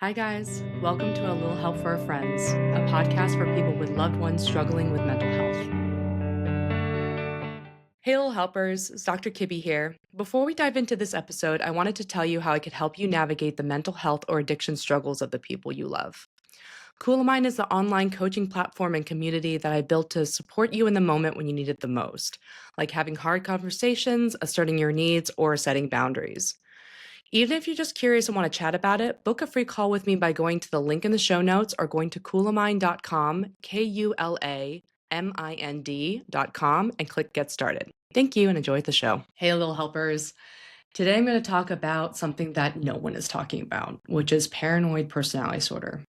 Hi, guys. Welcome to A Little Help for Our Friends, a podcast for people with loved ones struggling with mental health. Hey, little helpers. It's Dr. Kibby here. Before we dive into this episode, I wanted to tell you how I could help you navigate the mental health or addiction struggles of the people you love. Cool Mind is the online coaching platform and community that I built to support you in the moment when you need it the most, like having hard conversations, asserting your needs, or setting boundaries. Even if you're just curious and want to chat about it, book a free call with me by going to the link in the show notes or going to coolamind.com, KULAMIND.com, and click Get Started. Thank you and enjoy the show. Hey, little helpers. Today I'm going to talk about something that no one is talking about, which is paranoid personality disorder.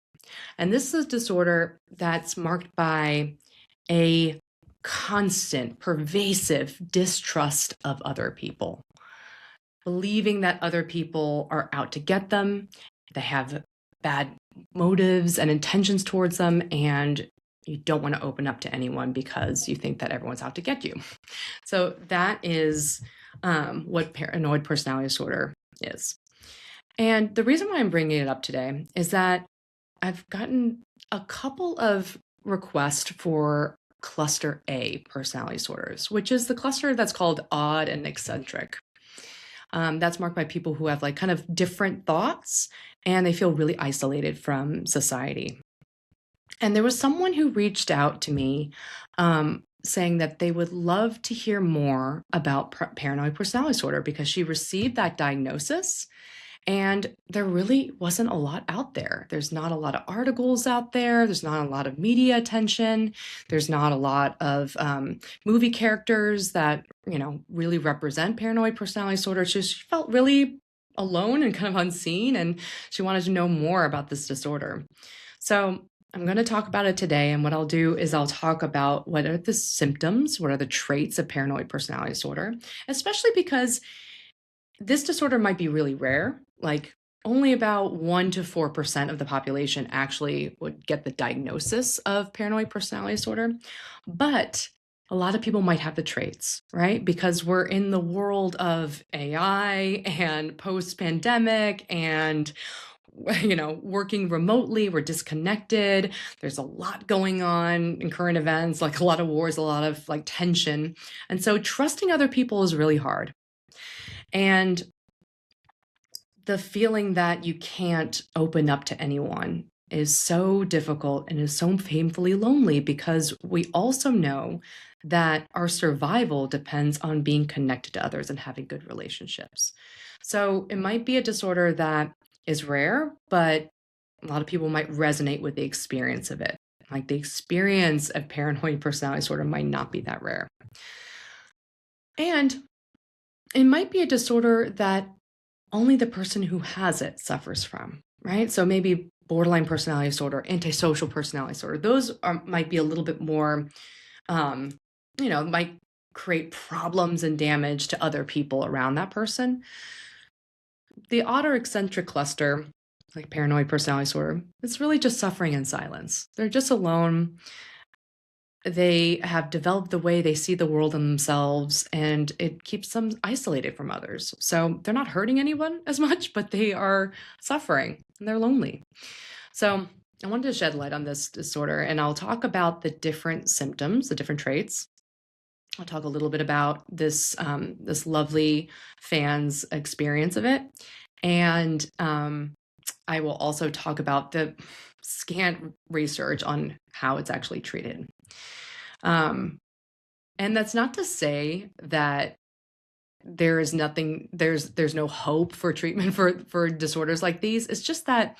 And this is a disorder that's marked by a constant, pervasive distrust of other people, believing that other people are out to get them, they have bad motives and intentions towards them, and you don't want to open up to anyone because you think that everyone's out to get you. So that is what paranoid personality disorder is. And the reason why I'm bringing it up today is that I've gotten a couple of requests for cluster A personality disorders, which is the cluster that's called odd and eccentric. That's marked by people who have like kind of different thoughts and they feel really isolated from society. And there was someone who reached out to me saying that they would love to hear more about paranoid personality disorder because she received that diagnosis and there really wasn't a lot out there. There's not a lot of articles out there. There's not a lot of media attention. There's not a lot of movie characters that, really represent paranoid personality disorder. She felt really alone and kind of unseen, and she wanted to know more about this disorder. So I'm going to talk about it today. And what I'll do is I'll talk about what are the symptoms, what are the traits of paranoid personality disorder, especially because this disorder might be really rare, like only about 1 to 4% of the population actually would get the diagnosis of paranoid personality disorder. But a lot of people might have the traits, right? Because we're in the world of AI and post-pandemic and working remotely, we're disconnected. There's a lot going on in current events, like a lot of wars, a lot of like tension. And so trusting other people is really hard. And the feeling that you can't open up to anyone is so difficult and is so painfully lonely because we also know that our survival depends on being connected to others and having good relationships. So it might be a disorder that is rare, but a lot of people might resonate with the experience of it. Like the experience of paranoid personality disorder might not be that rare. And it might be a disorder that only the person who has it suffers from, right? So maybe borderline personality disorder, antisocial personality disorder, those might be a little bit more, might create problems and damage to other people around that person. The odd or eccentric cluster, like paranoid personality disorder, it's really just suffering in silence. They're just alone. They have developed the way they see the world and themselves, and it keeps them isolated from others. So they're not hurting anyone as much, but they are suffering and they're lonely. So I wanted to shed light on this disorder, and I'll talk about the different symptoms, the different traits. I'll talk a little bit about this lovely fan's experience of it, and I will also talk about the scant research on how it's actually treated. And that's not to say that there's no hope for treatment for disorders like these. It's just that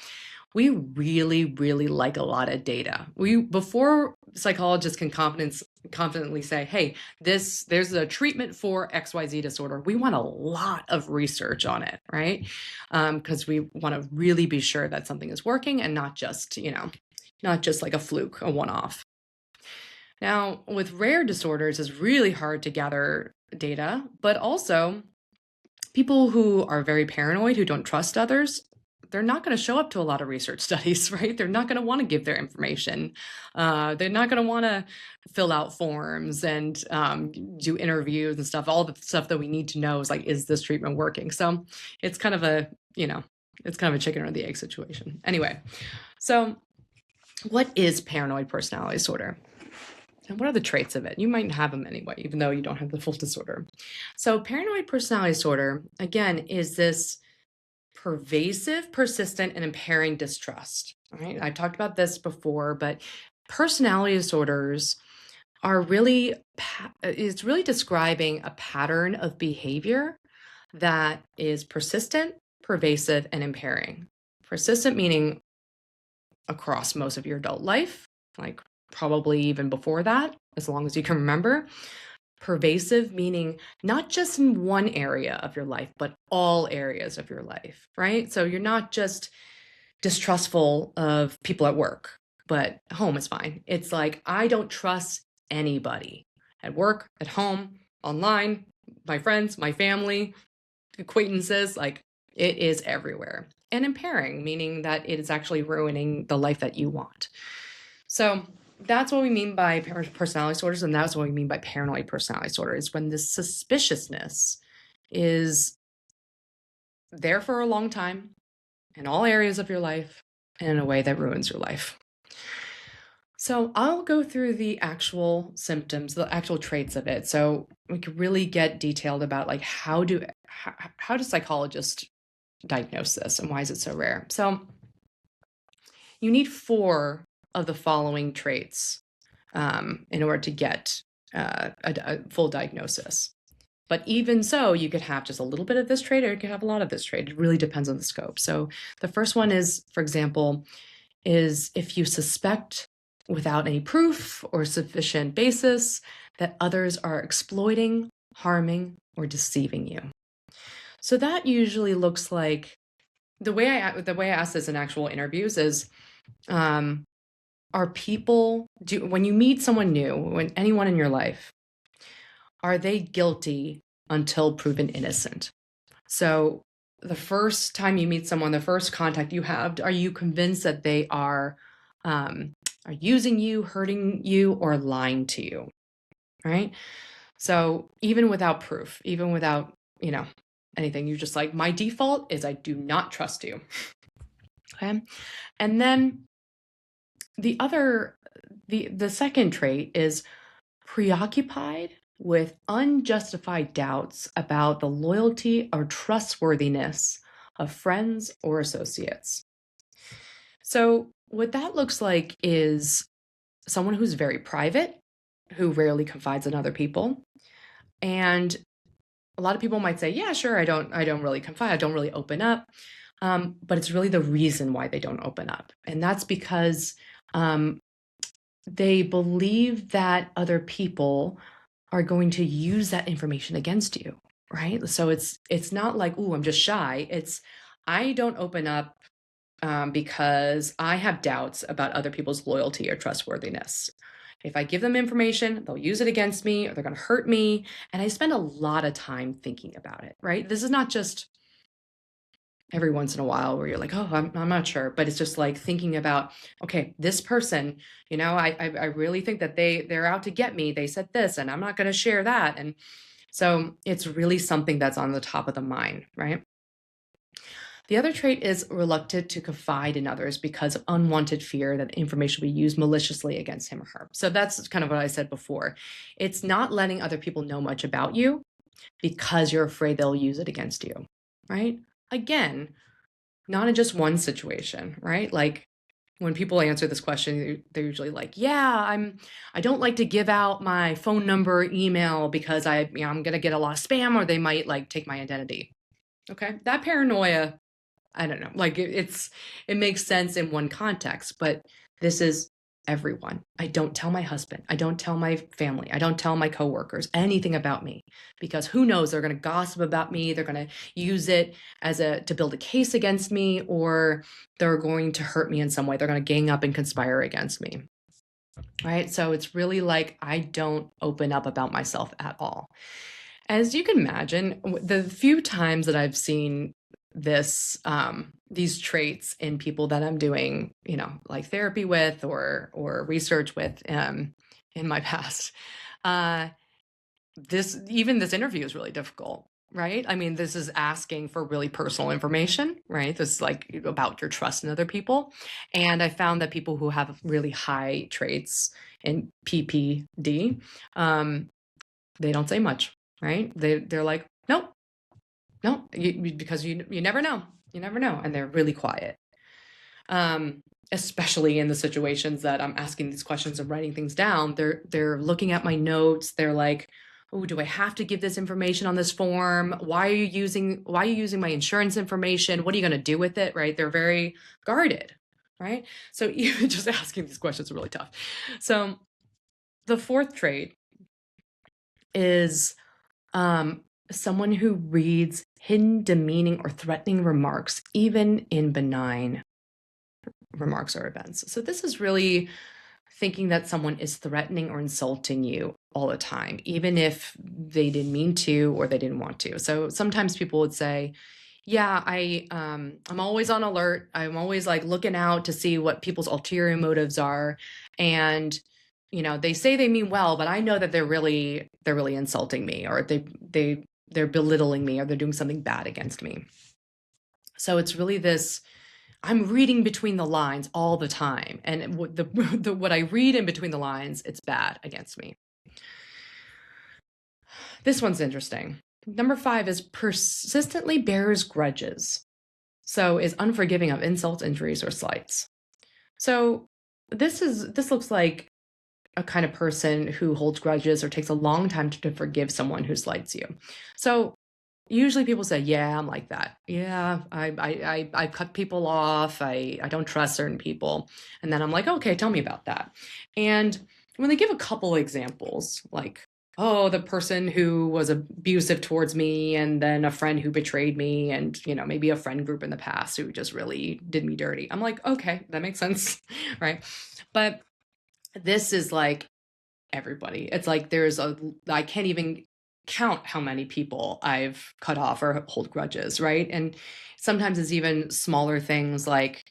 we really, really like a lot of data. Before psychologists can confidently say, hey, there's a treatment for XYZ disorder, we want a lot of research on it, right? Because we want to really be sure that something is working and not just like a fluke, a one-off. Now, with rare disorders, it's really hard to gather data, but also people who are very paranoid, who don't trust others, they're not going to show up to a lot of research studies, right? They're not going to want to give their information. They're not going to want to fill out forms and do interviews and stuff. All the stuff that we need to know is like, is this treatment working? So it's kind of It's kind of a chicken or the egg situation. Anyway, so what is paranoid personality disorder? And what are the traits of it? You might have them anyway, even though you don't have the full disorder. So paranoid personality disorder, again, is this pervasive, persistent, and impairing distrust. All right. I've talked about this before, but personality disorders are really, it's really describing a pattern of behavior that is persistent, pervasive, and impairing. Persistent meaning across most of your adult life, like probably even before that, as long as you can remember. Pervasive meaning not just in one area of your life, but all areas of your life, right? So you're not just distrustful of people at work, but home is fine. It's like, I don't trust anybody at work, at home, online, my friends, my family, acquaintances, like it is everywhere. And impairing, meaning that it is actually ruining the life that you want. So that's what we mean by personality disorders, and that's what we mean by paranoid personality disorder, is when this suspiciousness is there for a long time in all areas of your life and in a way that ruins your life. So I'll go through the actual symptoms, the actual traits of it, so we can really get detailed about like how do psychologists diagnose this and why is it so rare. So you need 4 of the following traits in order to get a full diagnosis. But even so, you could have just a little bit of this trait or you could have a lot of this trait. It really depends on the scope. So the first one is, for example, is if you suspect without any proof or sufficient basis that others are exploiting, harming, or deceiving you. So that usually looks like the way I ask this in actual interviews is, are people, when you meet someone new, when anyone in your life, are they guilty until proven innocent? So the first time you meet someone, the first contact you have, are you convinced that they are using you, hurting you, or lying to you, right? So even without proof, even without, anything, you're just like, my default is I do not trust you. Okay. And then the second trait is preoccupied with unjustified doubts about the loyalty or trustworthiness of friends or associates. So what that looks like is someone who's very private, who rarely confides in other people. And a lot of people might say, yeah, sure, I don't really confide, I don't really open up. But it's really the reason why they don't open up. And that's because they believe that other people are going to use that information against you, right? So it's not like, ooh, I'm just shy. It's, I don't open up because I have doubts about other people's loyalty or trustworthiness. If I give them information, they'll use it against me or they're going to hurt me. And I spend a lot of time thinking about it, right? This is not just every once in a while where you're like, oh, I'm not sure. But it's just like thinking about, okay, this person, I really think that they're out to get me. They said this and I'm not going to share that. And so it's really something that's on the top of the mind, right? The other trait is reluctant to confide in others because of unwanted fear that information will be used maliciously against him or her. So that's kind of what I said before. It's not letting other people know much about you because you're afraid they'll use it against you, right? Again, not in just one situation, right? Like when people answer this question, they're usually like, yeah, I don't like to give out my phone number, email because I'm going to get a lot of spam or they might like take my identity. Okay. That paranoia, I don't know, like it makes sense in one context, but this is everyone. I don't tell my husband. I don't tell my family. I don't tell my coworkers anything about me because who knows, they're going to gossip about me. They're going to use it to build a case against me, or they're going to hurt me in some way. They're going to gang up and conspire against me. Right. So it's really like, I don't open up about myself at all. As you can imagine, the few times that I've seen these traits in people that I'm doing, like therapy with or research with in my past, this interview is really difficult right? I mean, this is asking for really personal information, right? This is like about your trust in other people. And I found that people who have really high traits in PPD, they don't say much, right? They're like, nope, no, because you never know, and they're really quiet. Especially in the situations that I'm asking these questions and writing things down, they're looking at my notes. They're like, oh, do I have to give this information on this form? Why are you using my insurance information? What are you going to do with it? Right? They're very guarded, right? So even just asking these questions are really tough. So the fourth trait is someone who reads hidden, demeaning, or threatening remarks, even in benign remarks or events. So this is really thinking that someone is threatening or insulting you all the time, even if they didn't mean to or they didn't want to. So sometimes people would say, yeah, I'm always on alert. I'm always like looking out to see what people's ulterior motives are. And they say they mean well, but I know that they're really insulting me, or they're belittling me, or they're doing something bad against me. So it's really this, I'm reading between the lines all the time. And what I read in between the lines, it's bad against me. This one's interesting. Number 5 is persistently bears grudges. So is unforgiving of insults, injuries, or slights. So this looks like a kind of person who holds grudges or takes a long time to forgive someone who slights you. So usually people say, yeah, I'm like that. Yeah, I cut people off. I don't trust certain people. And then I'm like, okay, tell me about that. And when they give a couple examples, like, oh, the person who was abusive towards me, and then a friend who betrayed me, and maybe a friend group in the past who just really did me dirty. I'm like, okay, that makes sense, right? But this is like everybody. It's like I can't even count how many people I've cut off or hold grudges, right? And sometimes it's even smaller things like,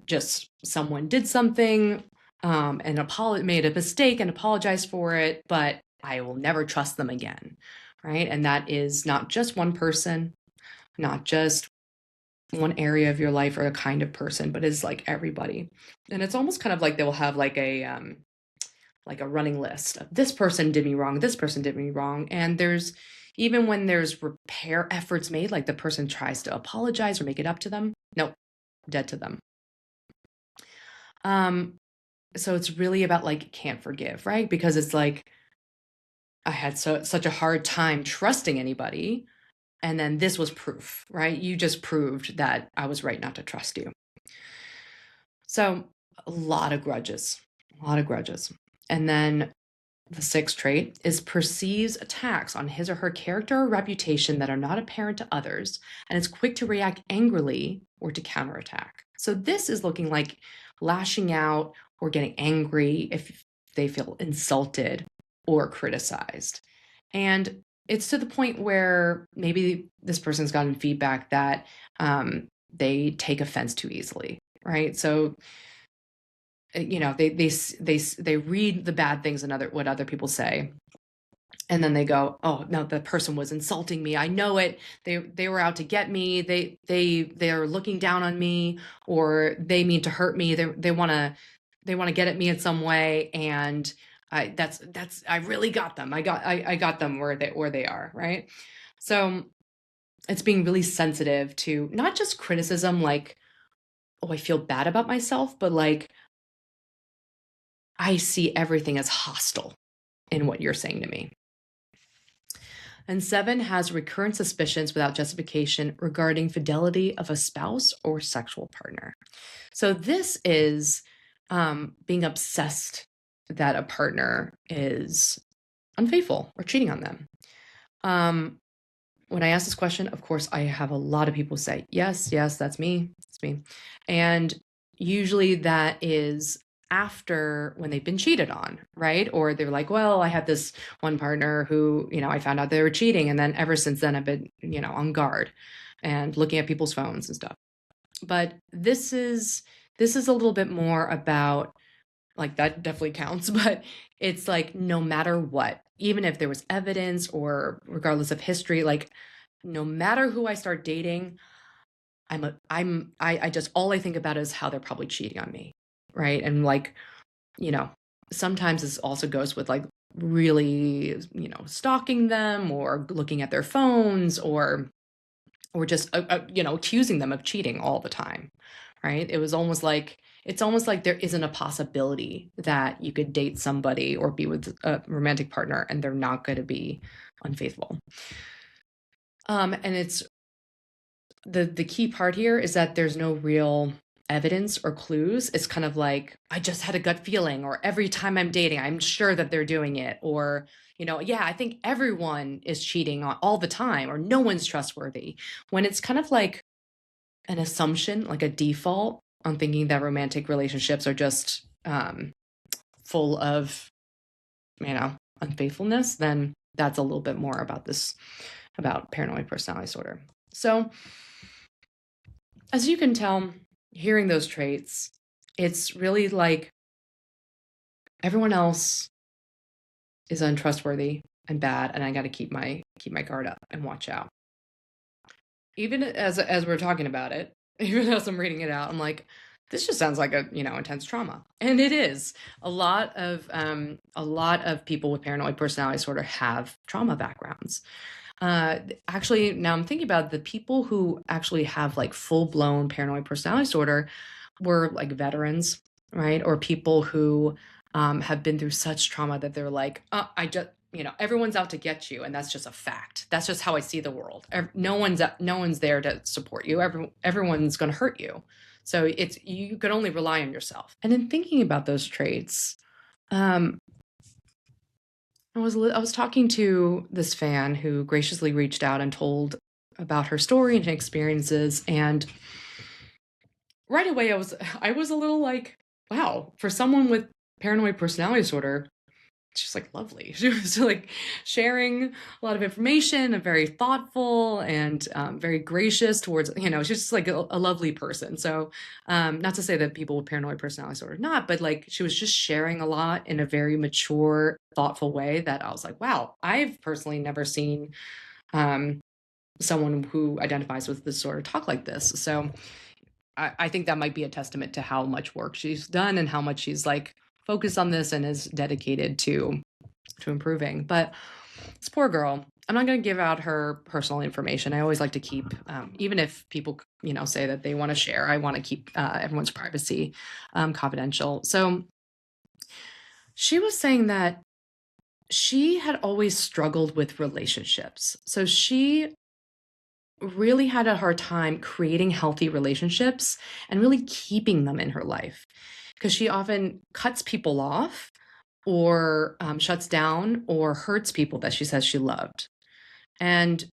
just someone did something and made a mistake and apologized for it, but I will never trust them again, right? And that is not just one person, not just one area of your life or a kind of person, but is like everybody. And it's almost kind of like they will have like a running list of this person did me wrong, this person did me wrong. And even when there's repair efforts made, like the person tries to apologize or make it up to them, nope, dead to them. So it's really about like can't forgive, right? Because it's like I had such a hard time trusting anybody, and then this was proof, right? You just proved that I was right not to trust you. So a lot of grudges. And then the 6th trait is perceives attacks on his or her character or reputation that are not apparent to others, and is quick to react angrily or to counterattack. So this is looking like lashing out or getting angry if they feel insulted or criticized. And it's to the point where maybe this person's gotten feedback that they take offense too easily, right? So they read the bad things and what other people say, and then they go, oh no, the person was insulting me, I know it, they were out to get me, they're looking down on me, or they mean to hurt me, they want to get at me in some way, and I really got them. I got them where they are, right? So it's being really sensitive to not just criticism, like, oh, I feel bad about myself, but like I see everything as hostile in what you're saying to me. And 7 has recurrent suspicions without justification regarding fidelity of a spouse or sexual partner. So this is being obsessed that a partner is unfaithful or cheating on them. When I ask this question, of course, I have a lot of people say, yes, that's me. It's me. And usually that is after when they've been cheated on, right? Or they're like, well, I had this one partner who, I found out they were cheating. And then ever since then, I've been, on guard and looking at people's phones and stuff. But this is a little bit more about like that definitely counts, but it's like no matter what, even if there was evidence or regardless of history, like no matter who I start dating, I just all I think about is how they're probably cheating on me. Right. And like, you know, sometimes this also goes with like really, stalking them or looking at their phones or just accusing them of cheating all the time, right? It's almost like there isn't a possibility that you could date somebody or be with a romantic partner and they're not going to be unfaithful. And it's the key part here is that there's no real evidence or clues. It's kind of like, I just had a gut feeling, or every time I'm dating, I'm sure that they're doing it, or, yeah, I think everyone is cheating all the time, or no one's trustworthy. When it's kind of like an assumption, like a default on thinking that romantic relationships are just full of, unfaithfulness, then that's a little bit more about paranoid personality disorder. So, as you can tell, hearing those traits, it's really like everyone else is untrustworthy and bad, and I got to keep my guard up and watch out. Even as we're talking about it, even as I'm reading it out, I'm like, this just sounds like a intense trauma, and it is. A lot of people with paranoid personality disorder have trauma backgrounds. Actually, now I'm thinking about the people who actually have like full-blown paranoid personality disorder were like veterans, right? Or people who have been through such trauma that they're like, I just, everyone's out to get you, and that's just a fact. That's just how I see the world. No one's there to support you. Everyone's going to hurt you. So you can only rely on yourself. And in thinking about those traits, I was talking to this fan who graciously reached out and told about her story and experiences, and right away I was a little like, wow, for someone with paranoid personality disorder, she's like lovely. She was like sharing a lot of information and very thoughtful and very gracious towards, she's just like a lovely person. So not to say that people with paranoid personality disorder are not, but like she was just sharing a lot in a very mature, thoughtful way that I was like, wow, I've personally never seen someone who identifies with this disorder talk like this. So I think that might be a testament to how much work she's done and how much she's like focused on this and is dedicated to improving. But this poor girl, I'm not going to give out her personal information. I always like to keep, even if people, say that they want to share, I want to keep everyone's privacy confidential. So she was saying that she had always struggled with relationships. So she really had a hard time creating healthy relationships and really keeping them in her life, because she often cuts people off or shuts down or hurts people that she says she loved. And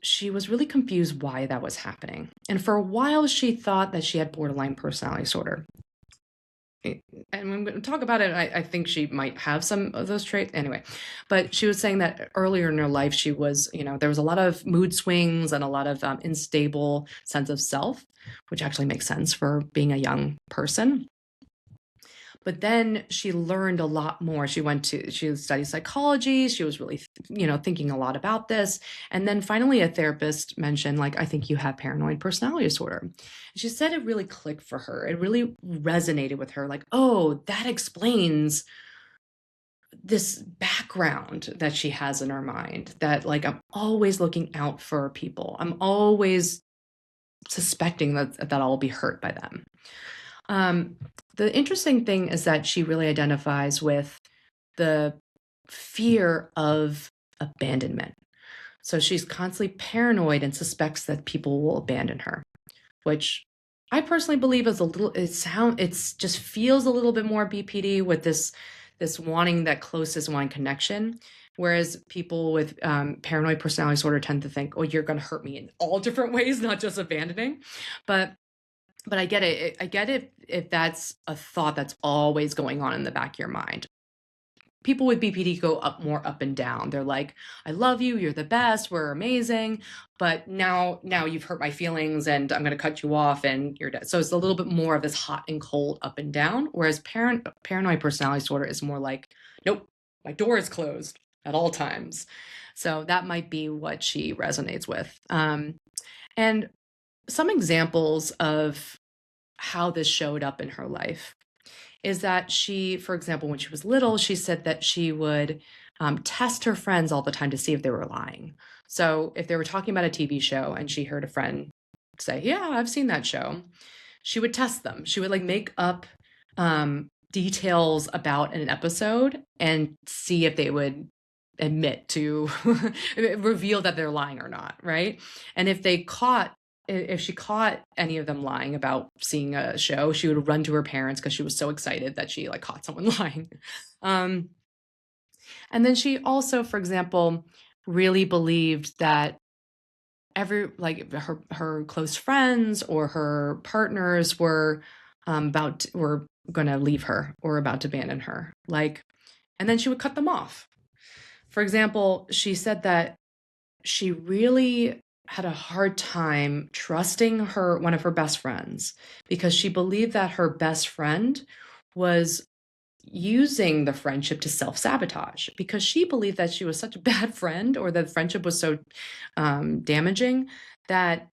she was really confused why that was happening. And for a while, she thought that she had borderline personality disorder. And when we talk about it, I think she might have some of those traits anyway. But she was saying that earlier in her life, she was, there was a lot of mood swings and a lot of unstable sense of self, which actually makes sense for being a young person. But then she learned a lot more. She studied psychology. She was really, thinking a lot about this. And then finally a therapist mentioned, like, I think you have paranoid personality disorder. And she said it really clicked for her. It really resonated with her. Like, oh, that explains this background that she has in her mind, that like, I'm always looking out for people. I'm always suspecting that I'll be hurt by them. The interesting thing is that she really identifies with the fear of abandonment. So she's constantly paranoid and suspects that people will abandon her, which I personally believe is it's just feels a little bit more BPD with this wanting that closest one connection. Whereas people with paranoid personality disorder tend to think, oh, you're going to hurt me in all different ways, not just abandoning. But I get it. I get it if that's a thought that's always going on in the back of your mind. people with BPD go more up and down. They're like, I love you, you're the best, we're amazing, but now you've hurt my feelings and I'm going to cut you off and you're dead. So it's a little bit more of this hot and cold up and down, whereas paranoid personality disorder is more like, nope, my door is closed at all times. So that might be what she resonates with. And some examples of how this showed up in her life is that she, for example, when she was little, she said that she would test her friends all the time to see if they were lying. So if they were talking about a TV show and she heard a friend say, yeah, I've seen that show, she would test them. She would like make up details about an episode and see if they would admit to reveal that they're lying or not, right? And if she caught any of them lying about seeing a show, she would run to her parents because she was so excited that she like caught someone lying. And then she also, for example, really believed that her close friends or her partners were going to leave her or about to abandon her. And then she would cut them off. For example, she said that she really had a hard time trusting one of her best friends because she believed that her best friend was using the friendship to self-sabotage because she believed that she was such a bad friend or the friendship was so damaging that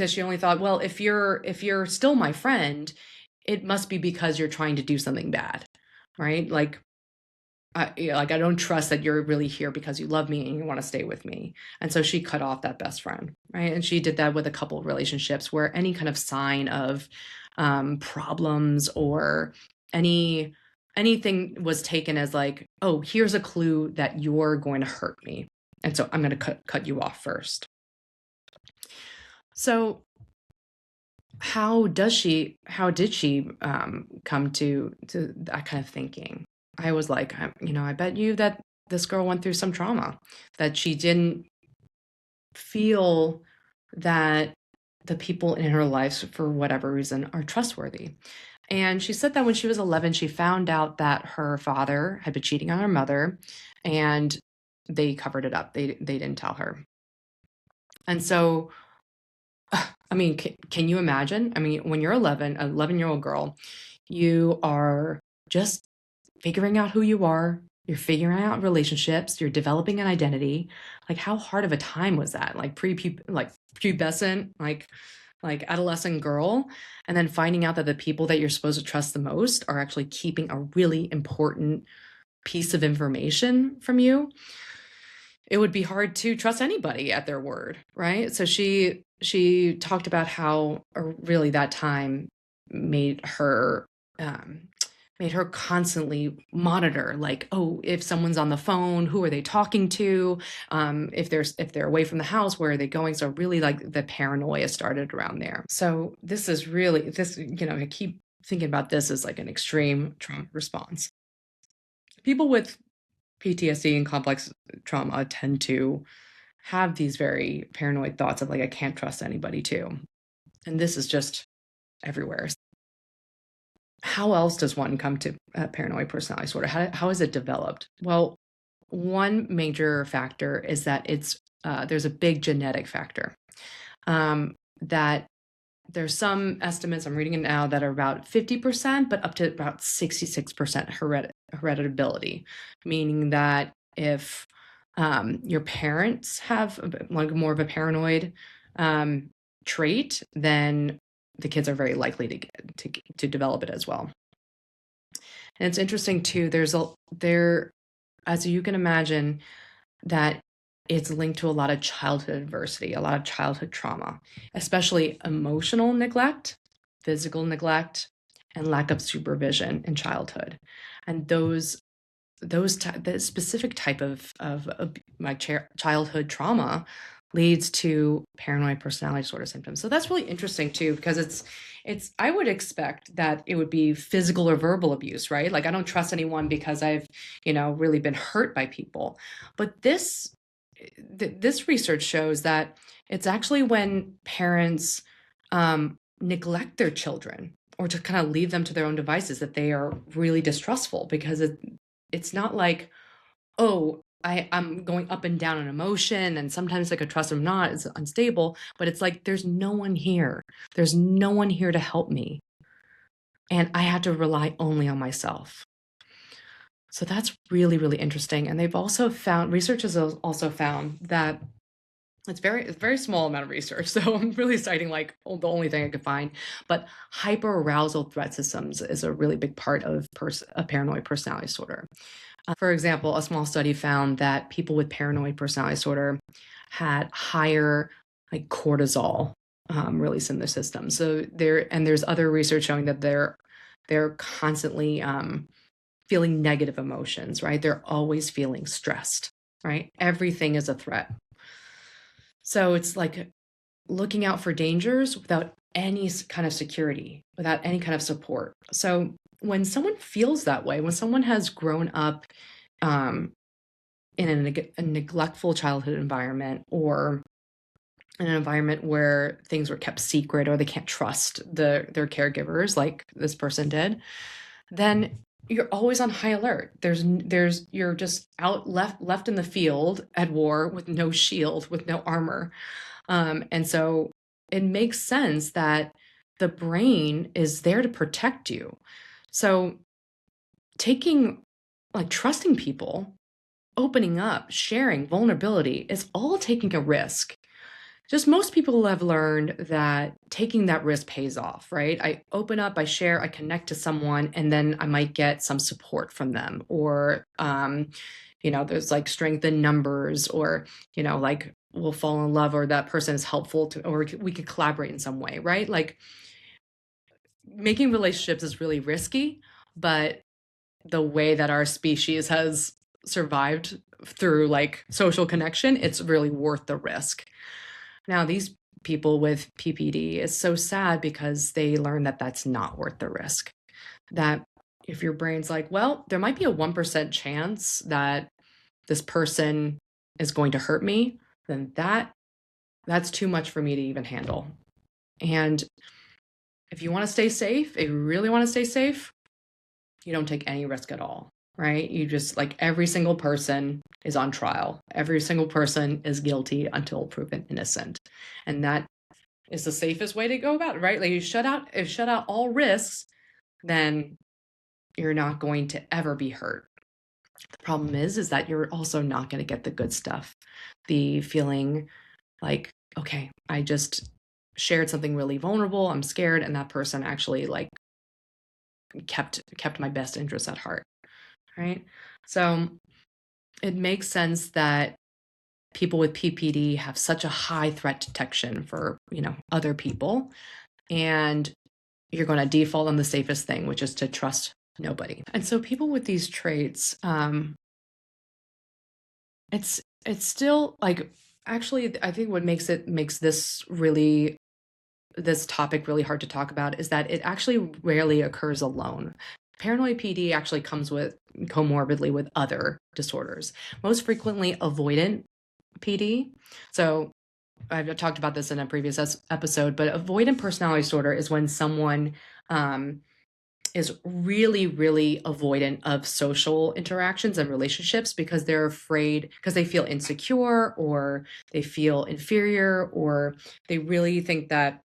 she only thought, well, if you're still my friend, it must be because you're trying to do something bad, right? I don't trust that you're really here because you love me and you want to stay with me. And so she cut off that best friend, right? And she did that with a couple of relationships where any kind of sign of problems or anything was taken as like, oh, here's a clue that you're going to hurt me. And so I'm going to cut you off first. So how did she come to that kind of thinking? I was like, I bet you that this girl went through some trauma, that she didn't feel that the people in her life, for whatever reason, are trustworthy. And she said that when she was 11, she found out that her father had been cheating on her mother, and they covered it up. They didn't tell her. And so, I mean, can you imagine? I mean, when you're 11, an 11-year-old girl, you are just figuring out who you are. You're figuring out relationships. You're developing an identity. Like, how hard of a time was that? Like pubescent, like adolescent girl, and then finding out that the people that you're supposed to trust the most are actually keeping a really important piece of information from you. It would be hard to trust anybody at their word, right? So she talked about how really that time made her constantly monitor, like, oh, if someone's on the phone, who are they talking to? If they're away from the house, where are they going? So really, like, the paranoia started around there. So this is really I keep thinking about this as like an extreme trauma response. People with PTSD and complex trauma tend to have these very paranoid thoughts of like, I can't trust anybody too. And this is just everywhere. How else does one come to paranoid personality disorder? How is it developed? Well, one major factor is that there's a big genetic factor. That there's some estimates, I'm reading it now, that are about 50%, but up to about 66% hereditability, meaning that if your parents have like more of a paranoid trait, then the kids are very likely to develop it as well. And it's interesting too, as you can imagine, that it's linked to a lot of childhood adversity, a lot of childhood trauma, especially emotional neglect, physical neglect, and lack of supervision in childhood. And the specific type of childhood trauma leads to paranoid personality disorder symptoms. So that's really interesting too, because I would expect that it would be physical or verbal abuse, right? Like, I don't trust anyone because I've, really been hurt by people. But this research shows that it's actually when parents neglect their children or to kind of leave them to their own devices that they are really distrustful, because it's not like, oh, I'm going up and down in emotion, and sometimes I could trust them not, it's unstable, but it's like there's no one here. There's no one here to help me. And I had to rely only on myself. So that's really, really interesting. And they've also found, researchers have also found that it's a very small amount of research. So I'm really citing like the only thing I could find. But hyperarousal threat systems is a really big part of a paranoid personality disorder. For example, a small study found that people with paranoid personality disorder had higher like cortisol release in their system. So there's other research showing that they're constantly feeling negative emotions, right? They're always feeling stressed, right? Everything is a threat. So it's like looking out for dangers without any kind of security, without any kind of support. So when someone feels that way, when someone has grown up um, in a neglectful childhood environment, or in an environment where things were kept secret, or they can't trust their caregivers like this person did, then you're always on high alert. You're just out left in the field at war with no shield, with no armor. And so it makes sense that the brain is there to protect you. So taking, like, trusting people, opening up, sharing vulnerability is all taking a risk. Just most people have learned that taking that risk pays off, right? I open up, I share, I connect to someone, and then I might get some support from them. Or, there's like strength in numbers, or, like we'll fall in love, or that person is helpful to, or we could collaborate in some way, right? Like making relationships is really risky, but the way that our species has survived through like social connection, it's really worth the risk. Now, these people with PPD, it's so sad because they learn that that's not worth the risk. That if your brain's like, well, there might be a 1% chance that this person is going to hurt me, then that's too much for me to even handle. And if you want to stay safe, if you really want to stay safe, you don't take any risk at all, right? You just, like, every single person is on trial. Every single person is guilty until proven innocent. And that is the safest way to go about it, right? Like, you shut out all risks, then you're not going to ever be hurt. The problem is that you're also not going to get the good stuff. The feeling like, okay, I just shared something really vulnerable, I'm scared, and that person actually like kept my best interests at heart, right? So it makes sense that people with PPD have such a high threat detection for, other people, and you're going to default on the safest thing, which is to trust nobody. And so people with these traits, it's still like, actually, I think what makes this topic really hard to talk about is that it actually rarely occurs alone. Paranoid PD actually comes with comorbidly with other disorders, most frequently avoidant PD. So I've talked about this in a previous episode, but avoidant personality disorder is when someone is really, really avoidant of social interactions and relationships because they're afraid, because they feel insecure, or they feel inferior, or they really think that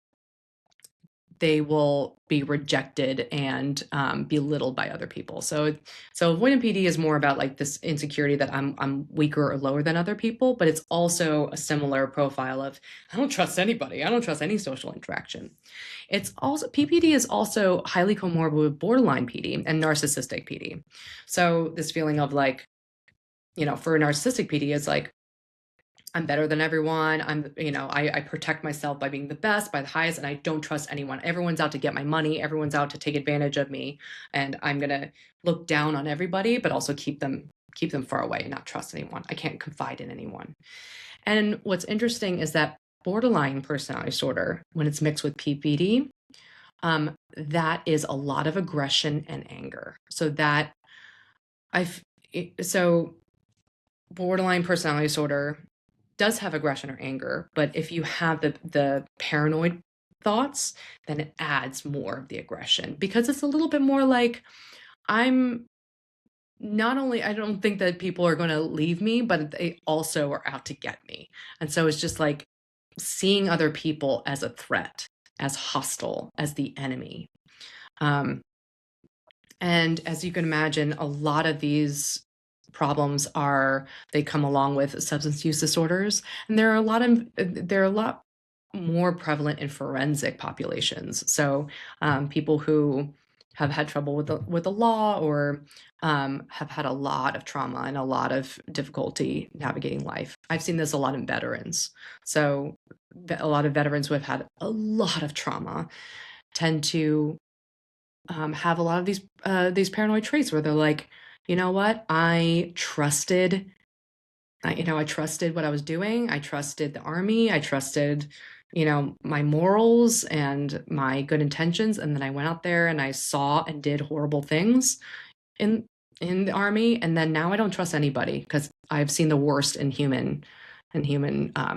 they will be rejected and belittled by other people. So avoidant PD is more about like this insecurity that I'm weaker or lower than other people, but it's also a similar profile of, I don't trust anybody. I don't trust any social interaction. It's also, PPD is also highly comorbid with borderline PD and narcissistic PD. So this feeling of like, for narcissistic PD, is like, I'm better than everyone. I protect myself by being the best, by the highest, and I don't trust anyone. Everyone's out to get my money. Everyone's out to take advantage of me. And I'm going to look down on everybody, but also keep them far away and not trust anyone. I can't confide in anyone. And what's interesting is that borderline personality disorder, when it's mixed with PPD, that is a lot of aggression and anger. So borderline personality disorder does have aggression or anger, but if you have the paranoid thoughts, then it adds more of the aggression, because it's a little bit more like, I'm not only I don't think that people are gonna leave me, but they also are out to get me. And so it's just like seeing other people as a threat, as hostile, as the enemy. Um, and as you can imagine, a lot of these problems are they come along with substance use disorders, and there are a lot more prevalent in forensic populations. So people who have had trouble with the law or have had a lot of trauma and a lot of difficulty navigating life. I've seen this a lot in veterans. So a lot of veterans who have had a lot of trauma tend to have a lot of these paranoid traits where they're like, you know what, I trusted what I was doing. I trusted the army. I trusted, my morals and my good intentions. And then I went out there and I saw and did horrible things in in the army. And then now I don't trust anybody because I've seen the worst in human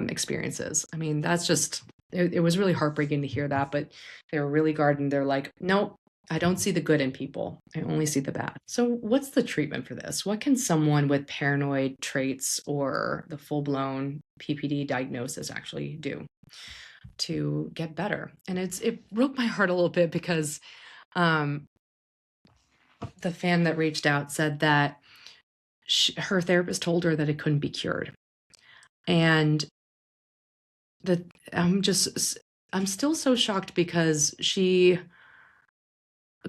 experiences. I mean, that's just it was really heartbreaking to hear that, but they were really guarded. They're like, nope, I don't see the good in people. I only see the bad. So, what's the treatment for this? What can someone with paranoid traits or the full blown PPD diagnosis actually do to get better? And it broke my heart a little bit because um, the fan that reached out said that her therapist told her that it couldn't be cured. And the I'm still so shocked because she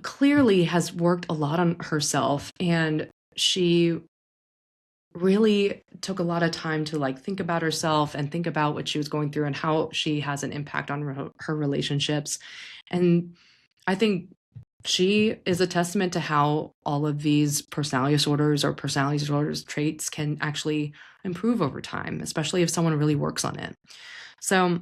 clearly has worked a lot on herself, and she really took a lot of time to like think about herself and think about what she was going through and how she has an impact on her relationships. And I think she is a testament to how all of these personality disorders traits can actually improve over time, especially if someone really works on it. So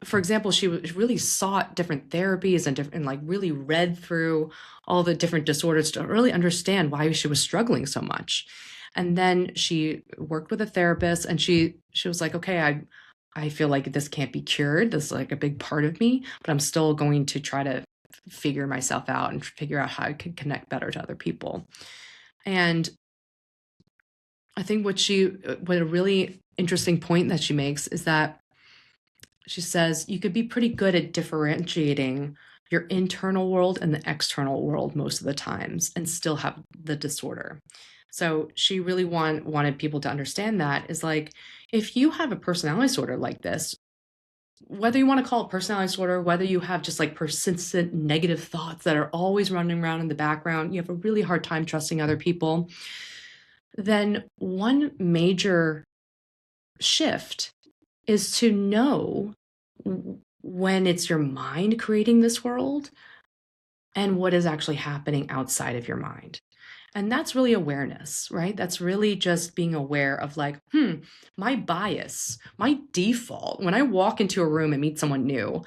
for example, really sought different therapies and like really read through all the different disorders to really understand why she was struggling so much. And then she worked with a therapist, and she was like, okay, I feel like this can't be cured. This is like a big part of me, but I'm still going to try to figure myself out and figure out how I can connect better to other people. And I think what a really interesting point that she makes is that she says you could be pretty good at differentiating your internal world and the external world most of the times and still have the disorder. So she really wanted people to understand that is like, if you have a personality disorder like this, whether you want to call it personality disorder, whether you have just like persistent negative thoughts that are always running around in the background, you have a really hard time trusting other people, then one major shift is to know when it's your mind creating this world and what is actually happening outside of your mind. And that's really awareness, right? That's really just being aware of like, my bias, my default, when I walk into a room and meet someone new,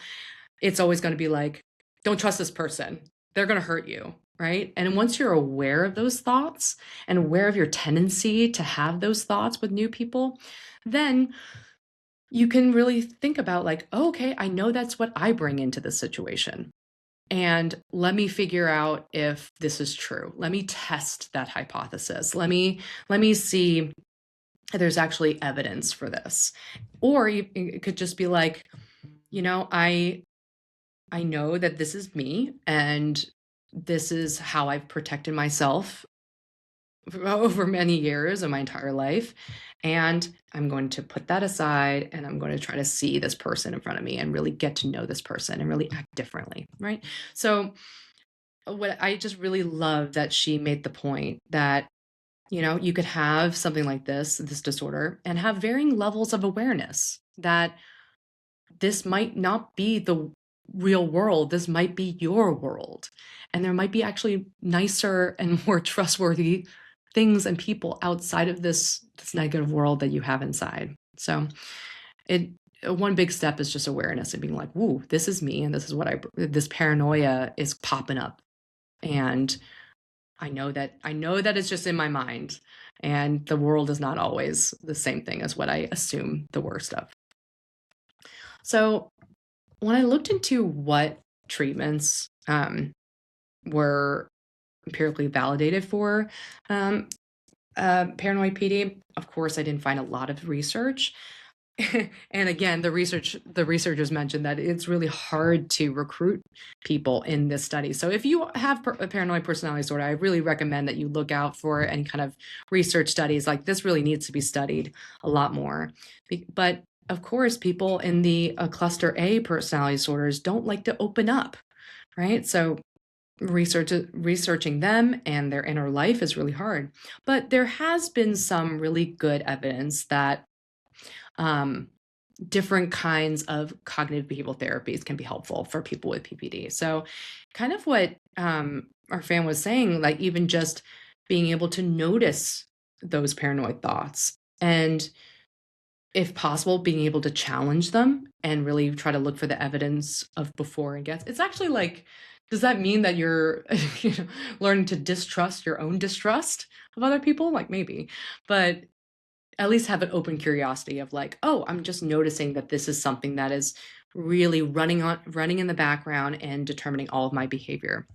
it's always going to be like, don't trust this person. They're going to hurt you, right? And once you're aware of those thoughts and aware of your tendency to have those thoughts with new people, then you can really think about like, oh, okay, I know that's what I bring into the situation. And let me figure out if this is true. Let me test that hypothesis. Let me see if there's actually evidence for this. Or it could just be like, I know that this is me and this is how I've protected myself over many years of my entire life. And I'm going to put that aside and I'm going to try to see this person in front of me and really get to know this person and really act differently. Right. So, what I just really love that she made the point that, you could have something like this disorder, and have varying levels of awareness that this might not be the real world. This might be your world. And there might be actually nicer and more trustworthy things and people outside of this negative world that you have inside. So it one big step is just awareness and being like, "Woo, this is me, and this is this paranoia is popping up." And I know that it's just in my mind, and the world is not always the same thing as what I assume the worst of. So when I looked into what treatments were empirically validated for paranoid PD. Of course, I didn't find a lot of research. And again, the researchers mentioned that it's really hard to recruit people in this study. So if you have a paranoid personality disorder, I really recommend that you look out for any kind of research studies. Like, this really needs to be studied a lot more. But of course, people in the cluster A personality disorders don't like to open up, right? So researching them and their inner life is really hard. But there has been some really good evidence that different kinds of cognitive behavioral therapies can be helpful for people with PPD. So kind of what our fan was saying, like even just being able to notice those paranoid thoughts and, if possible, being able to challenge them and really try to look for the evidence of before and against. It's actually like, does that mean that you're learning to distrust your own distrust of other people? Like, maybe, but at least have an open curiosity of like, oh, I'm just noticing that this is something that is really running in the background and determining all of my behavior.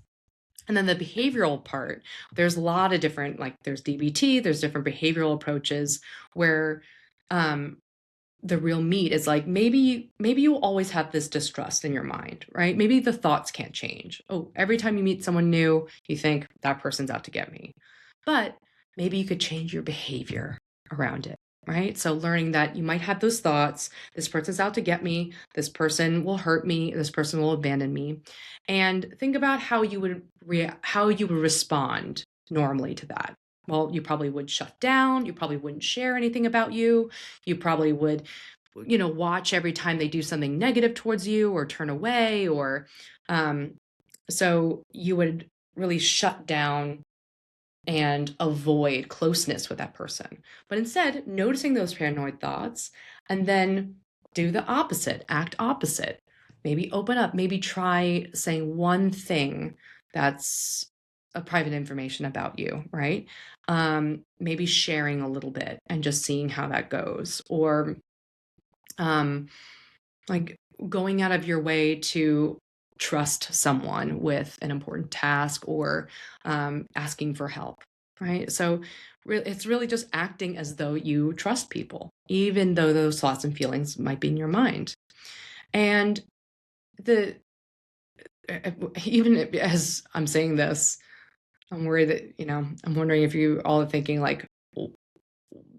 And then the behavioral part, there's a lot of different, like there's DBT, there's different behavioral approaches where the real meat is like, maybe you always have this distrust in your mind, right? Maybe the thoughts can't change. Oh, every time you meet someone new, you think that person's out to get me. But maybe you could change your behavior around it, right? So learning that you might have those thoughts, this person's out to get me, this person will hurt me, this person will abandon me. And think about how you would respond normally to that. Well, you probably would shut down. You probably wouldn't share anything about you. You probably would, watch every time they do something negative towards you or turn away, or so you would really shut down and avoid closeness with that person. But instead, noticing those paranoid thoughts and then do the opposite, act opposite. Maybe open up, maybe try saying one thing that's a private information about you, right? Maybe sharing a little bit and just seeing how that goes. Or like going out of your way to trust someone with an important task, or asking for help, right? So it's really just acting as though you trust people, even though those thoughts and feelings might be in your mind. And even as I'm saying this, I'm worried that, I'm wondering if you all are thinking like,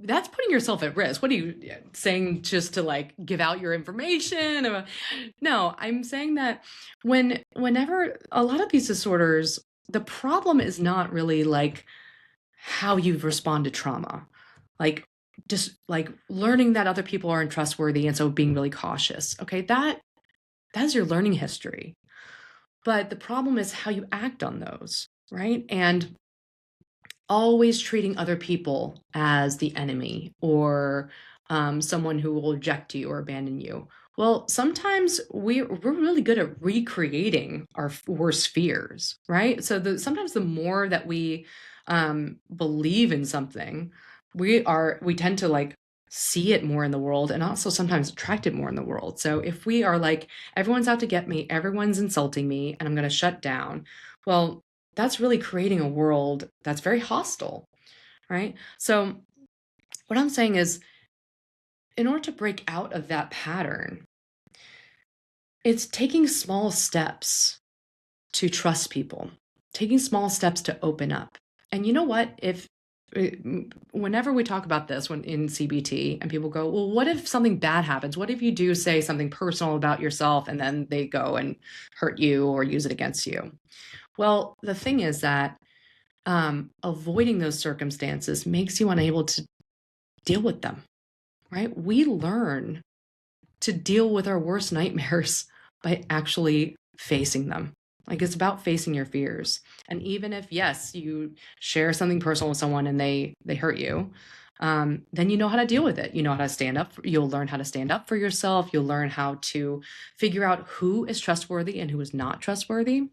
that's putting yourself at risk. What are you saying, just to like give out your information? No, I'm saying that whenever a lot of these disorders, the problem is not really like how you respond to trauma, like just like learning that other people aren't trustworthy and so being really cautious. Okay, that's your learning history. But the problem is how you act on those, right? And always treating other people as the enemy, or someone who will reject you or abandon you. Well, sometimes we're really good at recreating our worst fears, right? So sometimes the more that we believe in something, we tend to like see it more in the world, and also sometimes attract it more in the world. So if we are like, everyone's out to get me, everyone's insulting me, and I'm going to shut down, well, that's really creating a world that's very hostile, right? So what I'm saying is, in order to break out of that pattern, it's taking small steps to trust people, taking small steps to open up. And you know what? Whenever we talk about this in CBT and people go, well, what if something bad happens? What if you do say something personal about yourself and then they go and hurt you or use it against you? Well, the thing is that avoiding those circumstances makes you unable to deal with them, right? We learn to deal with our worst nightmares by actually facing them. Like, it's about facing your fears. And even if, yes, you share something personal with someone and they hurt you, then you know how to deal with it. You know how to stand up. You'll learn how to stand up for yourself. You'll learn how to figure out who is trustworthy and who is not trustworthy,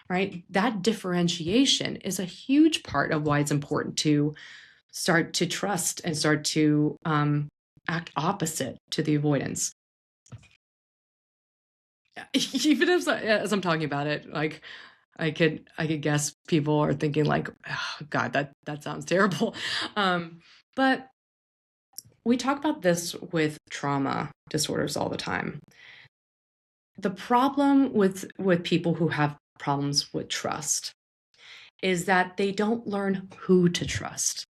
right? That differentiation is a huge part of why it's important to start to trust and start to act opposite to the avoidance. Even as I'm talking about it, like I could guess people are thinking like, oh, God, that sounds terrible. But we talk about this with trauma disorders all the time. The problem with people who have problems with trust is that they don't learn who to trust.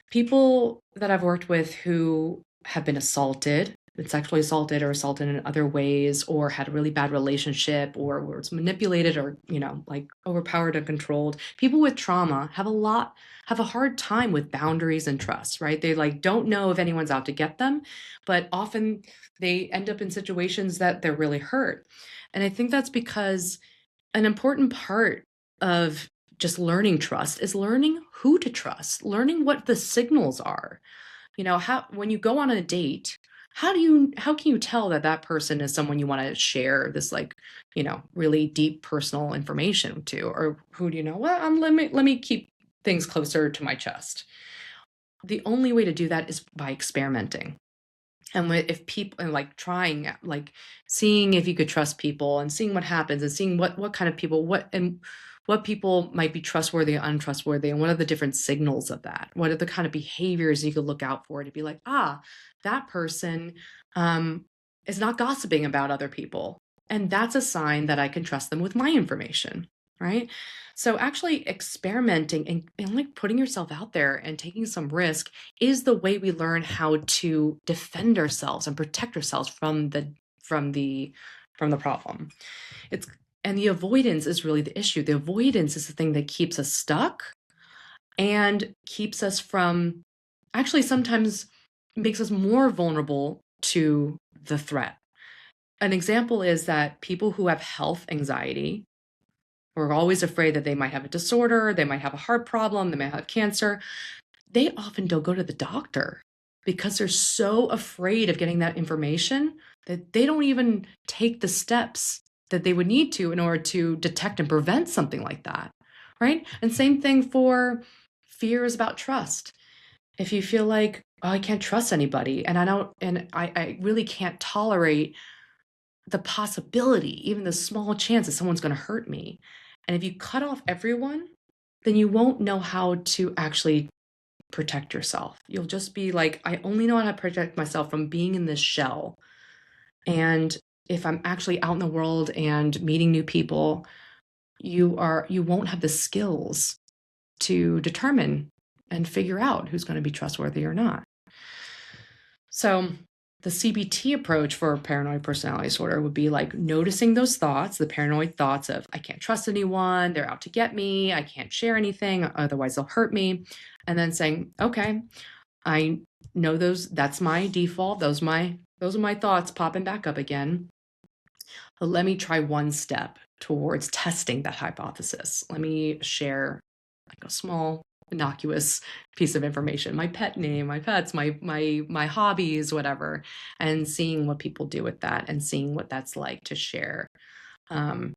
People that I've worked with who have been sexually assaulted or assaulted in other ways, or had a really bad relationship, or was manipulated or, like overpowered and controlled. People with trauma have a hard time with boundaries and trust, right? They like don't know if anyone's out to get them, but often they end up in situations that they're really hurt. And I think that's because an important part of just learning trust is learning who to trust, learning what the signals are. How when you go on a date, how can you tell that that person is someone you want to share this like, really deep personal information to, or who do you know? Well, let me keep things closer to my chest. The only way to do that is by experimenting. And if people and like trying, like seeing if you could trust people and seeing what happens and seeing what kind of people, what people might be trustworthy or untrustworthy, and what are the different signals of that? What are the kind of behaviors you could look out for to be like, that person um, is not gossiping about other people. And that's a sign that I can trust them with my information, right? So actually experimenting and like putting yourself out there and taking some risk is the way we learn how to defend ourselves and protect ourselves from the from the problem. It's and the avoidance is really the issue. The avoidance is the thing that keeps us stuck and keeps us from actually sometimes makes us more vulnerable to the threat. An example is that people who have health anxiety are always afraid that they might have a disorder, they might have a heart problem, they might have cancer. They often don't go to the doctor because they're so afraid of getting that information that they don't even take the steps that they would need to in order to detect and prevent something like that, right? And same thing for fears about trust. If you feel like, oh, I can't trust anybody, and I really can't tolerate the possibility, even the small chance that someone's going to hurt me. And if you cut off everyone, then you won't know how to actually protect yourself. You'll just be like, I only know how to protect myself from being in this shell. And if I'm actually out in the world and meeting new people, you won't have the skills to determine and figure out who's going to be trustworthy or not. So the CBT approach for paranoid personality disorder would be like noticing those thoughts, the paranoid thoughts of, I can't trust anyone, they're out to get me, I can't share anything, otherwise they'll hurt me. And then saying, okay, I know that's my default, those are my thoughts popping back up again. But let me try one step towards testing that hypothesis. Let me share like a small innocuous piece of information, my pet name, my pets, my hobbies, whatever, and seeing what people do with that and seeing what that's like to share. And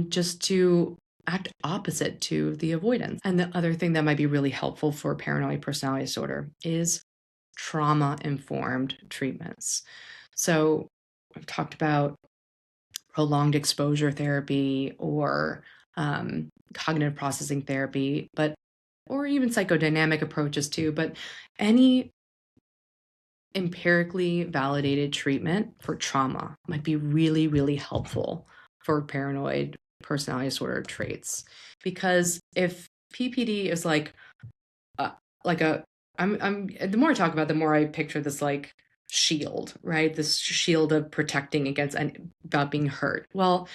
just to act opposite to the avoidance. And the other thing that might be really helpful for paranoid personality disorder is trauma-informed treatments. So I've talked about prolonged exposure therapy or cognitive processing therapy, or even psychodynamic approaches too, but any empirically validated treatment for trauma might be really, really helpful for paranoid personality disorder traits. Because if PPD is like a I'm the more I talk about it, the more I picture this like shield, right? This shield of protecting against and about being hurt. Well,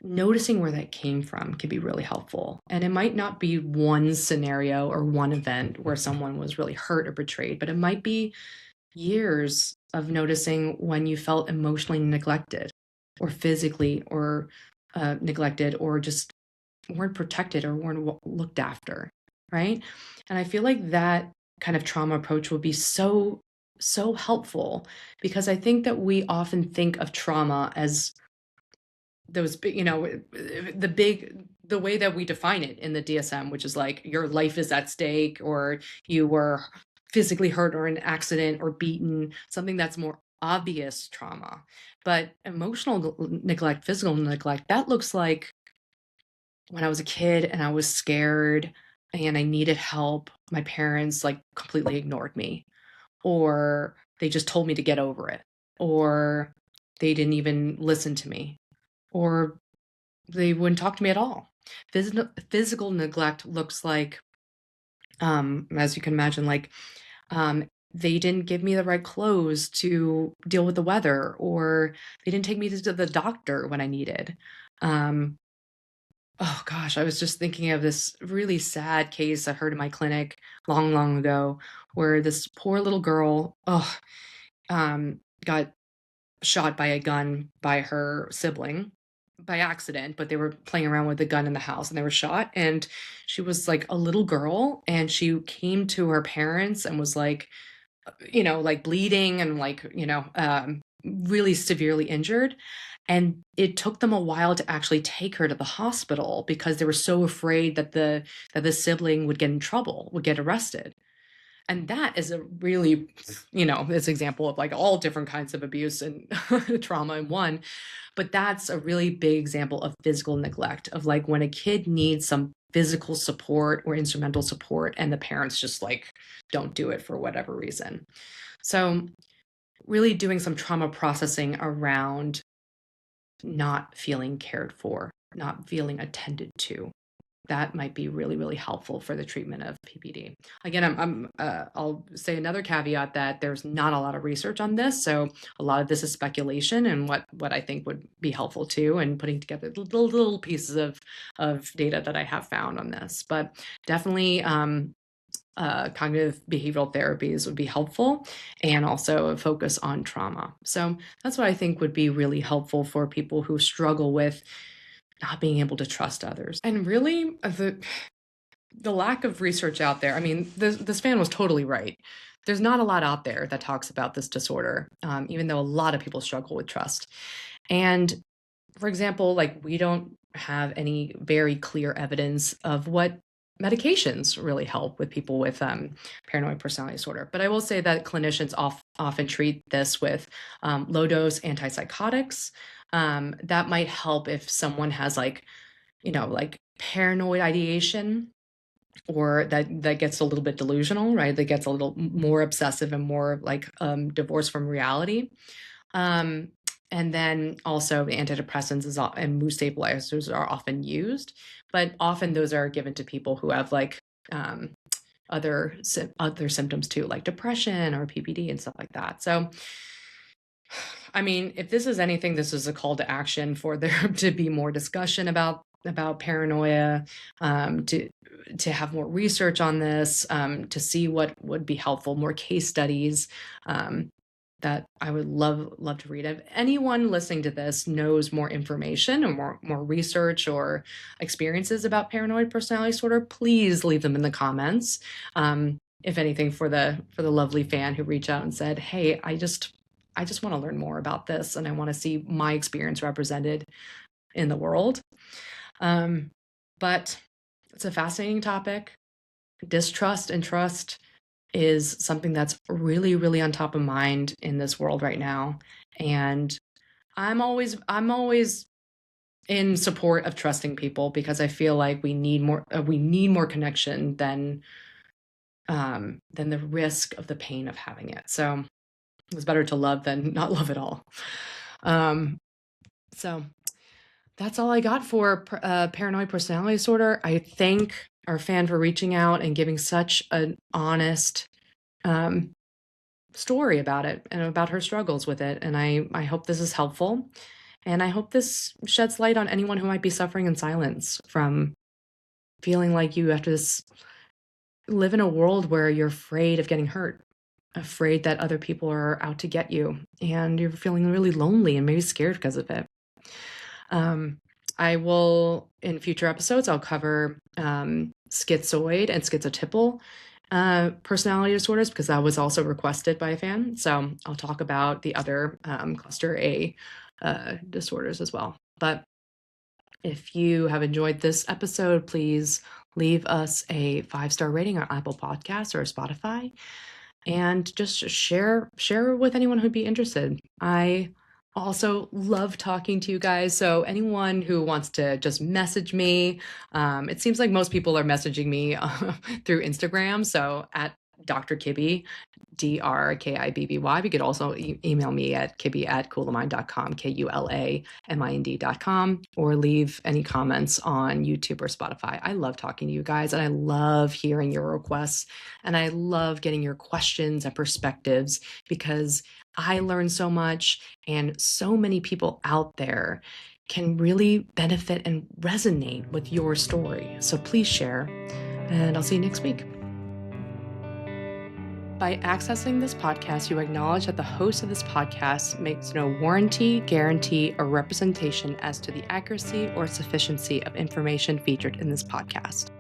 noticing where that came from can be really helpful. And it might not be one scenario or one event where someone was really hurt or betrayed, but it might be years of noticing when you felt emotionally neglected or physically or neglected or just weren't protected or weren't looked after, right? And I feel like that kind of trauma approach would be so, so helpful because I think that we often think of trauma as those big, the way that we define it in the DSM, which is like your life is at stake or you were physically hurt or in an accident or beaten, something that's more obvious trauma. But emotional neglect, physical neglect, that looks like when I was a kid and I was scared and I needed help, my parents like completely ignored me, or they just told me to get over it, or they didn't even listen to me, or they wouldn't talk to me at all. Physical neglect looks like, as you can imagine, like um, they didn't give me the right clothes to deal with the weather, or they didn't take me to the doctor when I needed. Um, oh gosh, I was just thinking of this really sad case I heard in my clinic long, long ago, where this poor little girl, got shot by a gun by her sibling by accident, but they were playing around with the gun in the house and they were shot. And she was like a little girl and she came to her parents and was like, like bleeding and like, really severely injured. And it took them a while to actually take her to the hospital because they were so afraid that the sibling would get in trouble, would get arrested. And that is a really, this example of like all different kinds of abuse and trauma in one. But that's a really big example of physical neglect, of like when a kid needs some physical support or instrumental support and the parents just like don't do it for whatever reason. So really doing some trauma processing around not feeling cared for, not feeling attended to. That might be really, really helpful for the treatment of PPD. Again, I'll say another caveat that there's not a lot of research on this, so a lot of this is speculation and what I think would be helpful too, and putting together little pieces of data that I have found on this. But definitely, cognitive behavioral therapies would be helpful, and also a focus on trauma. So that's what I think would be really helpful for people who struggle with not being able to trust others. And really, the lack of research out there. I mean, this fan was totally right. There's not a lot out there that talks about this disorder, even though a lot of people struggle with trust. And for example, like we don't have any very clear evidence of what medications really help with people with paranoid personality disorder. But I will say that clinicians often treat this with low dose antipsychotics. That might help if someone has like paranoid ideation, or that gets a little bit delusional, right? That gets a little more obsessive and more like divorced from reality. Um, and then also the antidepressants and mood stabilizers are often used, but often those are given to people who have like other symptoms too, like depression or PPD and stuff like that. So, I mean, if this is anything, this is a call to action for there to be more discussion about paranoia, to have more research on this, to see what would be helpful, more case studies, that I would love to read. If anyone listening to this knows more information or more research or experiences about paranoid personality disorder, please leave them in the comments. If anything, for the lovely fan who reached out and said, "Hey, I just want to learn more about this, and I want to see my experience represented in the world." But it's a fascinating topic. Distrust and trust is something that's really, really on top of mind in this world right now. And I'm always in support of trusting people, because I feel like we need more connection than the risk of the pain of having it. So it's better to love than not love at all. So that's all I got for paranoid personality disorder. I thank our fan for reaching out and giving such an honest story about it and about her struggles with it. And I hope this is helpful. And I hope this sheds light on anyone who might be suffering in silence from feeling like you have to live in a world where you're afraid of getting hurt, afraid that other people are out to get you, and you're feeling really lonely and maybe scared because of it. I will, in future episodes, I'll cover schizoid and schizotypal personality disorders, because that was also requested by a fan. So I'll talk about the other cluster A disorders as well. But if you have enjoyed this episode, please leave us a 5-star rating on Apple Podcasts or Spotify, and just share with anyone who'd be interested. I Also, love talking to you guys. So, anyone who wants to just message me, it seems like most people are messaging me through Instagram. So, at Dr. Kibby, DrKibby. You could also email me at kibby@coolamind.com, KULAMIND.com, or leave any comments on YouTube or Spotify. I love talking to you guys, and I love hearing your requests, and I love getting your questions and perspectives because I learn so much, and so many people out there can really benefit and resonate with your story. So please share, and I'll see you next week. By accessing this podcast, you acknowledge that the host of this podcast makes no warranty, guarantee, or representation as to the accuracy or sufficiency of information featured in this podcast.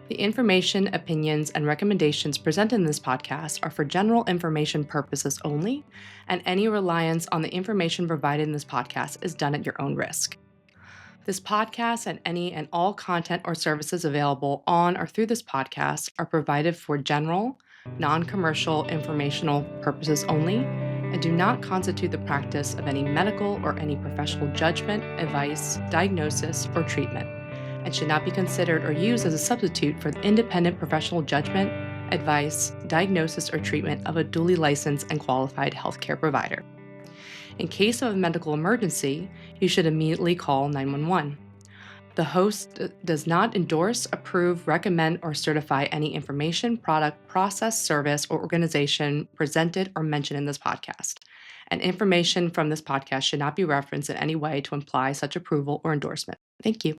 The information, opinions, and recommendations presented in this podcast are for general information purposes only, and any reliance on the information provided in this podcast is done at your own risk. This podcast and any and all content or services available on or through this podcast are provided for general, non-commercial, informational purposes only and do not constitute the practice of any medical or any professional judgment, advice, diagnosis, or treatment, and should not be considered or used as a substitute for the independent professional judgment, advice, diagnosis, or treatment of a duly licensed and qualified healthcare provider. In case of a medical emergency, you should immediately call 911. The host does not endorse, approve, recommend, or certify any information, product, process, service, or organization presented or mentioned in this podcast. And information from this podcast should not be referenced in any way to imply such approval or endorsement. Thank you.